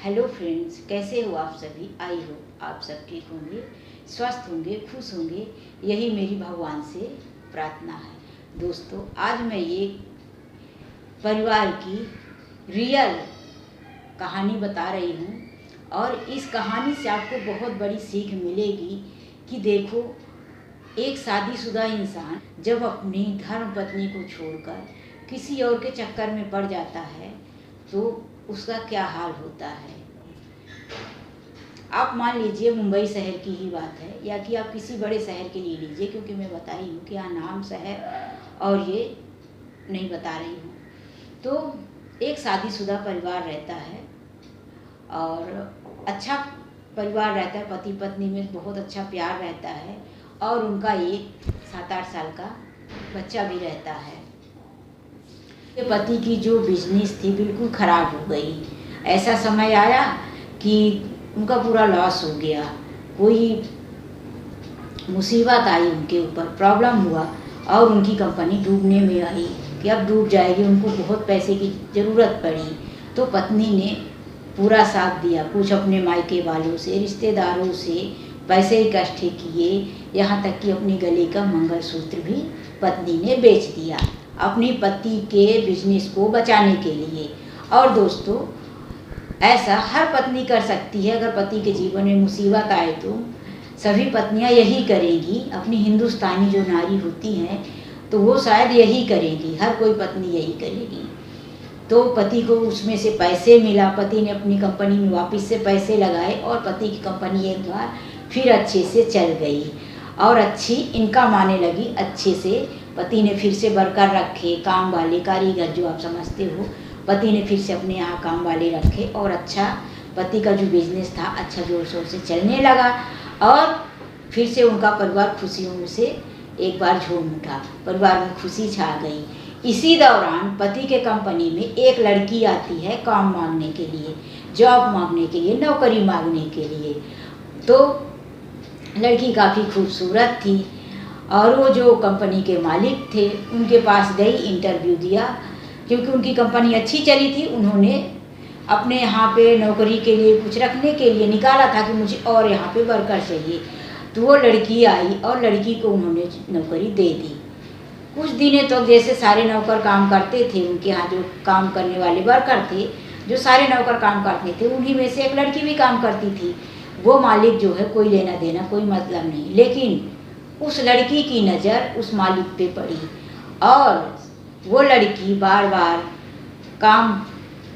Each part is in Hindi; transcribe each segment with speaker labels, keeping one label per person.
Speaker 1: हेलो फ्रेंड्स, कैसे हो आप सभी। आई हो आप सब ठीक होंगे, स्वस्थ होंगे, खुश होंगे, यही मेरी भगवान से प्रार्थना है। दोस्तों, आज मैं ये परिवार की रियल कहानी बता रही हूँ और इस कहानी से आपको बहुत बड़ी सीख मिलेगी कि देखो, एक शादीशुदा इंसान जब अपनी धर्म पत्नी को छोड़कर किसी और के चक्कर में पड़ जाता है तो उसका क्या हाल होता है। आप मान लीजिए मुंबई शहर की ही बात है, या कि आप किसी बड़े शहर के लिए लीजिए, क्योंकि मैं बता रही हूँ कि यहाँ नाम शहर और ये नहीं बता रही हूँ। तो एक शादीशुदा परिवार रहता है और अच्छा परिवार रहता है, पति पत्नी में बहुत अच्छा प्यार रहता है और उनका एक 7-8 साल का बच्चा भी रहता है। पति की जो बिजनेस थी बिल्कुल ख़राब हो गई। ऐसा समय आया कि उनका पूरा लॉस हो गया, कोई मुसीबत आई उनके ऊपर, प्रॉब्लम हुआ और उनकी कंपनी डूबने में आई कि अब डूब जाएगी। उनको बहुत पैसे की ज़रूरत पड़ी तो पत्नी ने पूरा साथ दिया, कुछ अपने मायके वालों से, रिश्तेदारों से पैसे इकट्ठे किए, यहाँ तक कि अपने गले का मंगलसूत्र भी पत्नी ने बेच दिया अपनी पति के बिजनेस को बचाने के लिए। और दोस्तों, ऐसा हर पत्नी कर सकती है। अगर पति के जीवन में मुसीबत आए तो सभी पत्नियां यही करेंगी। अपनी हिंदुस्तानी जो नारी होती हैं तो वो शायद यही करेंगी, हर कोई पत्नी यही करेगी। तो पति को उसमें से पैसे मिला, पति ने अपनी कंपनी में वापस से पैसे लगाए और पति की कंपनी एक बार फिर अच्छे से चल गई और अच्छी इनकम आने लगी। अच्छे से पति ने फिर से वर्कर रखे, काम वाले, कारीगर जो आप समझते हो, पति ने फिर से अपने यहाँ काम वाले रखे और अच्छा पति का जो बिजनेस था अच्छा जोर शोर से चलने लगा और फिर से उनका परिवार खुशियों से एक बार झूम उठा, परिवार में खुशी छा गई। इसी दौरान पति के कंपनी में एक लड़की आती है काम मांगने के लिए, जॉब मांगने के लिए, नौकरी मांगने के लिए। तो लड़की काफ़ी खूबसूरत थी और वो जो कंपनी के मालिक थे उनके पास गई, इंटरव्यू दिया, क्योंकि उनकी कंपनी अच्छी चली थी। उन्होंने अपने यहाँ पे नौकरी के लिए कुछ रखने के लिए निकाला था कि मुझे और यहाँ पे वर्कर चाहिए। तो वो लड़की आई और लड़की को उन्होंने नौकरी दे दी। कुछ दिनों तो जैसे सारे नौकर काम करते थे, उनके यहाँ जो काम करने वाले वर्कर थे, जो सारे नौकर काम करते थे, उन्हीं में से एक लड़की भी काम करती थी। वो मालिक जो है कोई लेना देना कोई मतलब नहीं, लेकिन उस लड़की की नज़र उस मालिक पे पड़ी और वो लड़की बार बार काम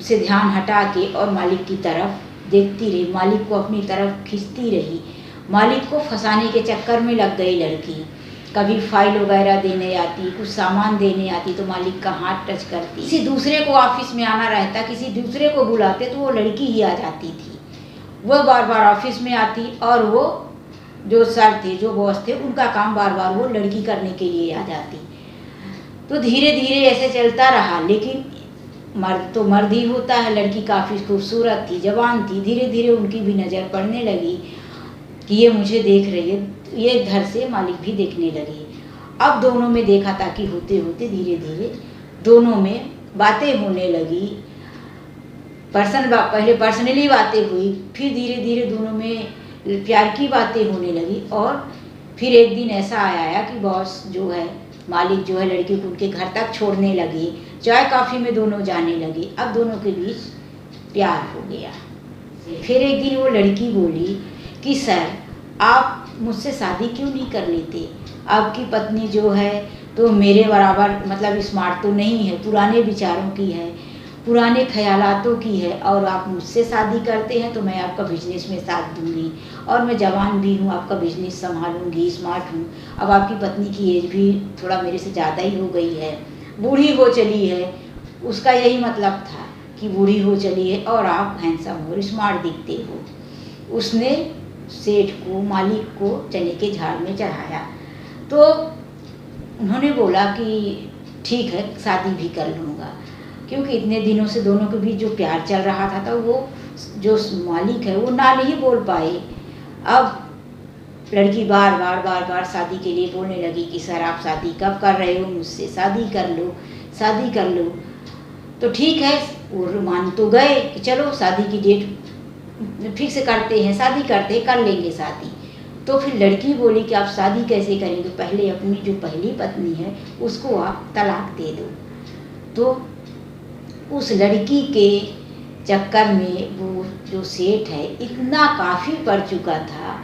Speaker 1: से ध्यान हटा के और मालिक की तरफ देखती रही, मालिक को अपनी तरफ खींचती रही। मालिक को फंसाने के चक्कर में लग गई लड़की। कभी फाइल वगैरह देने आती, कुछ सामान देने आती तो मालिक का हाथ टच करती। किसी दूसरे को ऑफिस में आना रहता, किसी दूसरे को बुलाते तो वो लड़की ही आ जाती थी। वो बार बार ऑफिस में आती और वो जो सर थे, जो बॉस थे, उनका काम बार बार वो लड़की करने के लिए आ जाती। तो धीरे धीरे ऐसे चलता रहा, लेकिन मर्द तो मर्द ही होता है। लड़की काफ़ी खूबसूरत थी, जवान थी। धीरे धीरे उनकी भी नज़र पड़ने लगी कि ये मुझे देख रही है, ये इधर से मालिक भी देखने लगे। अब दोनों में देखा ताकि होते होते धीरे धीरे दोनों में बातें होने लगी। पहले पर्सनली बातें हुई, फिर धीरे धीरे दोनों में प्यार की बातें होने लगी और फिर एक दिन ऐसा आया कि बॉस जो है, मालिक जो है, लड़की को उनके घर तक छोड़ने लगे। चाय कॉफ़ी में दोनों जाने लगे। अब दोनों के बीच प्यार हो गया। फिर एक दिन वो लड़की बोली कि सर, आप मुझसे शादी क्यों नहीं कर लेते? आपकी पत्नी जो है तो मेरे बराबर मतलब स्मार्ट तो नहीं है, पुराने विचारों की है, पुराने ख्यालातों की है, और आप मुझसे शादी करते हैं तो मैं आपका बिजनेस में साथ दूंगी और मैं जवान भी हूँ, आपका बिजनेस संभालूंगी, स्मार्ट हूँ। अब आपकी पत्नी की एज भी थोड़ा मेरे से ज़्यादा ही हो गई है, बूढ़ी हो चली है। उसका यही मतलब था कि बूढ़ी हो चली है और आप हैंडसम और स्मार्ट दिखते हो। उसने सेठ को, मालिक को चने के झाड़ में चढ़ाया। तो उन्होंने बोला कि ठीक है, शादी भी कर लूँगा, क्योंकि इतने दिनों से दोनों के बीच जो प्यार चल रहा था तो वो जो मालिक है वो ना नहीं बोल पाए। अब लड़की बार बार शादी के लिए बोलने लगी कि सर, आप शादी कब कर रहे हो मुझसे? शादी कर लो, शादी कर लो। तो ठीक है, वो मान तो गए कि चलो शादी की डेट फिक्स करते हैं, शादी करते हैं, कर लेंगे शादी। तो फिर लड़की बोली कि आप शादी कैसे करेंगे, पहले अपनी जो पहली पत्नी है उसको आप तलाक दे दो। तो उस लड़की के चक्कर में वो जो सेठ है इतना काफ़ी पड़ चुका था,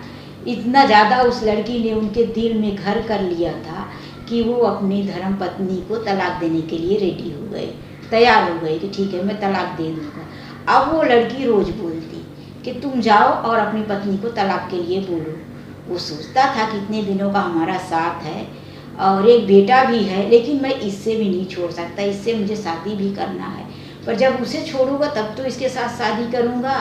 Speaker 1: इतना ज़्यादा उस लड़की ने उनके दिल में घर कर लिया था कि वो अपनी धर्म पत्नी को तलाक देने के लिए रेडी हो गए, तैयार हो गए कि ठीक है मैं तलाक दे दूँगा। अब वो लड़की रोज़ बोलती कि तुम जाओ और अपनी पत्नी को तलाक के लिए बोलो। वो सोचता था कि इतने दिनों का हमारा साथ है और एक बेटा भी है, लेकिन मैं इससे भी नहीं छोड़ सकता, इससे मुझे शादी भी करना है, पर जब उसे छोड़ूंगा तब तो इसके साथ शादी करूंगा।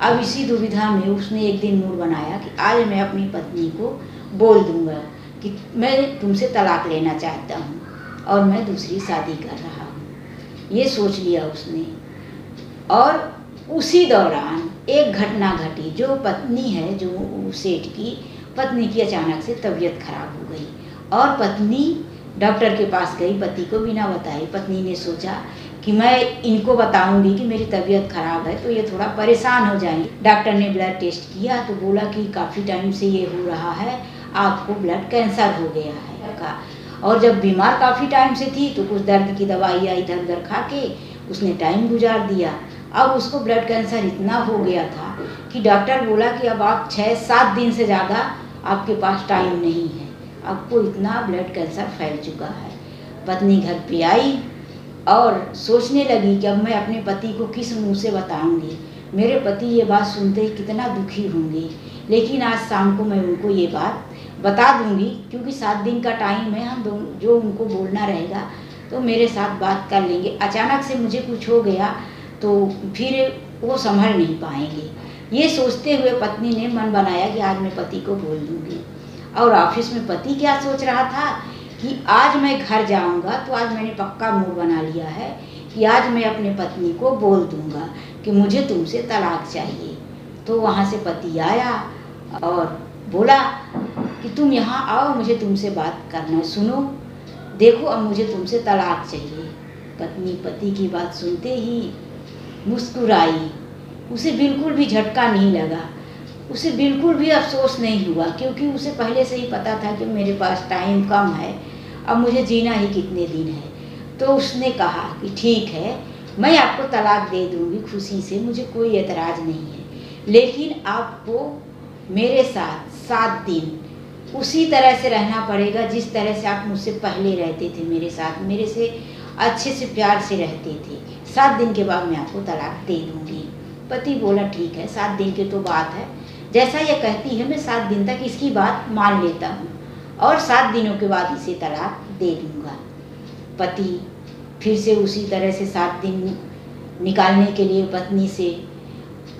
Speaker 1: अब इसी दुविधा में उसने एक दिन मूड बनाया कि आज मैं अपनी पत्नी को बोल दूंगा कि मैं तुमसे तलाक लेना चाहता हूँ और मैं दूसरी शादी कर रहा हूँ। ये सोच लिया उसने। और उसी दौरान एक घटना घटी। जो पत्नी है, जो सेठ की पत्नी की अचानक से तबीयत खराब हो गई और पत्नी डॉक्टर के पास गई, पति को बिना बताए। पत्नी ने सोचा कि मैं इनको बताऊंगी कि मेरी तबीयत खराब है तो ये थोड़ा परेशान हो जाएंगे। डॉक्टर ने ब्लड टेस्ट किया तो बोला कि काफ़ी टाइम से ये हो रहा है, आपको ब्लड कैंसर हो गया है का। और जब बीमार काफ़ी टाइम से थी तो कुछ दर्द की दवाइयाँ इधर उधर खा के उसने टाइम गुजार दिया। अब उसको ब्लड कैंसर इतना हो गया था कि डॉक्टर बोला कि अब आप 6-7 दिन से ज़्यादा आपके पास टाइम नहीं है, आपको इतना ब्लड कैंसर फैल चुका है। पत्नी घर पे आई और सोचने लगी कि अब मैं अपने पति को किस मुंह से बताऊंगी। मेरे पति ये बात सुनते ही कितना दुखी होंगे, लेकिन आज शाम को मैं उनको ये बात बता दूंगी, क्योंकि 7 दिन का टाइम है, हम दोनों जो उनको बोलना रहेगा तो मेरे साथ बात कर लेंगे। अचानक से मुझे कुछ हो गया तो फिर वो संभल नहीं पाएंगे। ये सोचते हुए पत्नी ने मन बनाया कि आज मैं पति को बोल दूंगी। और ऑफिस में पति क्या सोच रहा था कि आज मैं घर जाऊंगा तो आज मैंने पक्का मूड बना लिया है कि आज मैं अपने पत्नी को बोल दूंगा कि मुझे तुमसे तलाक चाहिए। तो वहाँ से पति आया और बोला कि तुम यहाँ आओ, मुझे तुमसे बात करना है, सुनो, देखो अब मुझे तुमसे तलाक चाहिए। पत्नी पति की बात सुनते ही मुस्कुराई। उसे बिल्कुल भी झटका नहीं लगा, उसे बिल्कुल भी अफसोस नहीं हुआ, क्योंकि उसे पहले से ही पता था कि मेरे पास टाइम कम है, अब मुझे जीना ही कितने दिन है। तो उसने कहा कि ठीक है, मैं आपको तलाक दे दूंगी खुशी से, मुझे कोई एतराज़ नहीं है, लेकिन आपको मेरे साथ 7 दिन उसी तरह से रहना पड़ेगा जिस तरह से आप मुझसे पहले रहते थे, मेरे साथ मेरे से अच्छे से प्यार से रहते थे। 7 दिन के बाद मैं आपको तलाक दे दूंगी। पति बोला ठीक है, 7 दिन की तो बात है, जैसा ये कहती है मैं 7 दिन तक इसकी बात मान लेता हूँ और 7 दिनों के बाद इसे तलाक दे दूंगा। पति फिर से उसी तरह से 7 दिन निकालने के लिए पत्नी से,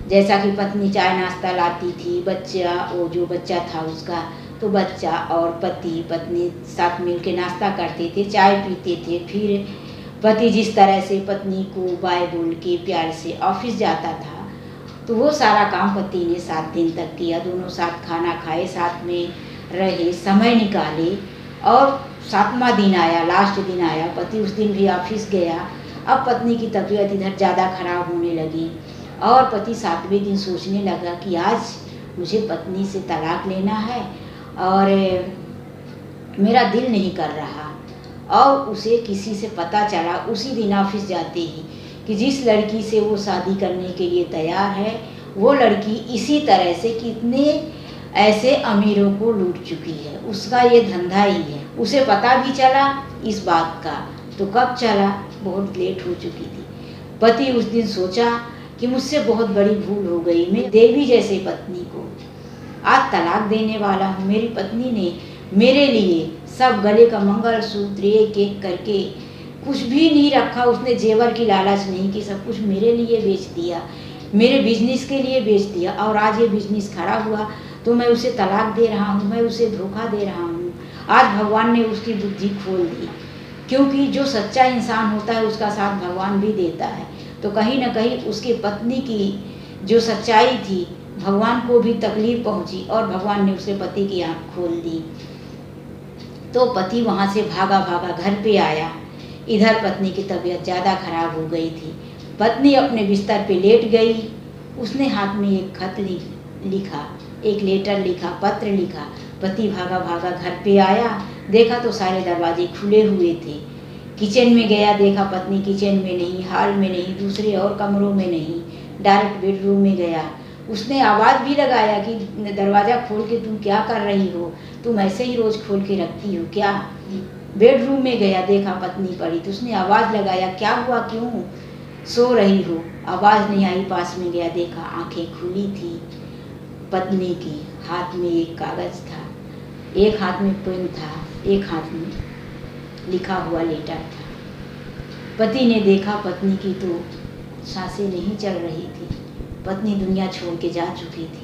Speaker 1: जैसा कि पत्नी चाय नाश्ता लाती थी, बच्चा, वो जो बच्चा था उसका, तो बच्चा और पति पत्नी साथ मिल के नाश्ता करते थे, चाय पीते थे। फिर पति जिस तरह से पत्नी को बाय बोल के प्यार से ऑफिस जाता था, तो वो सारा काम पति ने 7 दिन तक किया। दोनों साथ खाना खाए, साथ में रहे, समय निकाले। और 7वां दिन आया, लास्ट दिन आया, पति उस दिन भी ऑफिस गया। अब पत्नी की तबीयत इधर ज़्यादा खराब होने लगी और पति 7वें दिन सोचने लगा कि आज मुझे पत्नी से तलाक लेना है और मेरा दिल नहीं कर रहा। और उसे किसी से पता चला उसी दिन ऑफिस जाते ही कि जिस लड़की से वो शादी करने के लिए तैयार है, वो लड़की इसी तरह से कितने ऐसे अमीरों को लूट चुकी है, उसका ये धंधा ही है। उसे पता भी चला इस बात का तो कब चला, बहुत लेट हो चुकी थी। पति उस दिन सोचा कि मुझसे बहुत बड़ी भूल हो गई, मैं देवी जैसे पत्नी को आज तलाक देने वाला हूँ। मेरी पत्नी ने मेरे लिए सब गले का मंगलसूत्र एक एक करके कुछ भी नहीं रखा, उसने जेवर की लालच नहीं की, सब कुछ मेरे लिए बेच दिया, मेरे बिजनेस के लिए बेच दिया। और आज ये बिजनेस खराब हुआ तो मैं उसे तलाक दे रहा हूँ, मैं उसे धोखा दे रहा हूँ। आज भगवान ने उसकी बुद्धि खोल दी, क्योंकि जो सच्चा इंसान होता है उसका साथ भगवान भी देता है। तो कहीं ना कहीं उसकी पत्नी की जो सच्चाई थी, भगवान को भी तकलीफ पहुंची और भगवान ने उसके पति की आँख खोल दी। तो पति वहाँ से भागा भागा घर पे आया। इधर पत्नी की तबीयत ज़्यादा खराब हो गई थी। पत्नी अपने बिस्तर पे लेट गई उसने हाथ में एक खत लिखा, एक लेटर लिखा, पत्र लिखा। पति भागा भागा घर पे आया, देखा तो सारे दरवाजे खुले हुए थे। किचन में गया, देखा पत्नी किचन में नहीं, हॉल में नहीं, दूसरे और कमरों में नहीं, डायरेक्ट बेडरूम में गया। उसने आवाज़ भी लगाया कि दरवाज़ा खोल के तुम क्या कर रही हो, तुम ऐसे ही रोज़ खोल के रखती हो क्या। बेडरूम में गया, देखा पत्नी पड़ी, तो उसने आवाज़ लगाया, क्या हुआ, क्यों सो रही हो। आवाज़ नहीं आई, पास में गया, देखा आंखें खुली थी पत्नी की, हाथ में एक कागज़ था, एक हाथ में पेन था, एक हाथ में लिखा हुआ लेटर था। पति ने देखा पत्नी की तो सांसें नहीं चल रही थी, पत्नी दुनिया छोड़ के जा चुकी थी।